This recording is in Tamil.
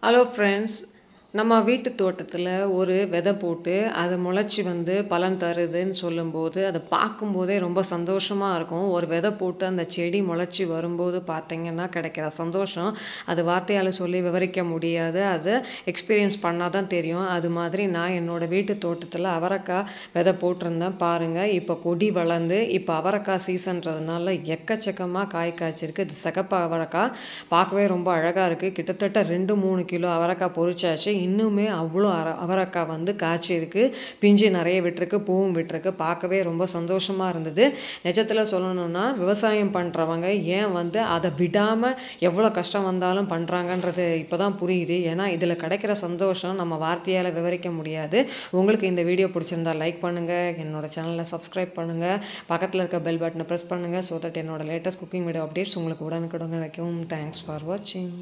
ஹலோ ஃப்ரெண்ட்ஸ், நம்ம வீட்டு தோட்டத்தில் ஒரு விதை போட்டு அது முளைச்சி பலன் தருதுன்னு சொல்லும்போது அதை பார்க்கும்போதே ரொம்ப சந்தோஷமாக இருக்கும். ஒரு விதை போட்டு அந்த செடி முளைச்சி வரும்போது பார்த்திங்கன்னா கிடைக்கிற சந்தோஷம் அது வார்த்தையால் சொல்லி விவரிக்க முடியாது. அதை எக்ஸ்பீரியன்ஸ் பண்ணால் தான் தெரியும். அது மாதிரி நான் என்னோடய வீட்டு தோட்டத்தில் அவரைக்காய் விதை போட்டிருந்தேன் பாருங்கள். இப்போ கொடி வளர்ந்து இப்போ அவரைக்காய் சீசன்றதுனால எக்கச்சக்கமாக காய் காய்ச்சிருக்கு. இது சிகப்பு அவரைக்காய் பார்க்கவே ரொம்ப அழகாக இருக்குது. கிட்டத்தட்ட 2-3 கிலோ அவரைக்காய் பொரிச்சாச்சு. இன்னுமே அவ்வளோ அவரைக்காய் காய்ச்சி இருக்குது. பிஞ்சு நிறைய விட்டுருக்கு, பூவும் விட்டுருக்கு. பார்க்கவே ரொம்ப சந்தோஷமாக இருந்தது. நிஜத்தில் சொல்லணும்னா விவசாயம் பண்ணுறவங்க ஏன் அதை விடாமல் எவ்வளோ கஷ்டம் வந்தாலும் பண்ணுறாங்கன்றது இப்போ தான் புரியுது. ஏன்னா இதில் கிடைக்கிற சந்தோஷம் நம்ம வார்த்தையால் விவரிக்க முடியாது. உங்களுக்கு இந்த வீடியோ பிடிச்சிருந்தா லைக் பண்ணுங்கள், என்னோட சேனலை சப்ஸ்கிரைப் பண்ணுங்கள், பக்கத்தில் இருக்க பெல் பட்டனை ப்ரெஸ் பண்ணுங்கள். ஸோ தட் என்னோட லேட்டஸ்ட் குக்கிங் வீடியோ அப்டேட்ஸ் உங்களுக்கு உடனுக்குடன் கிடைக்கும். தேங்க்ஸ் ஃபார் வாட்சிங்.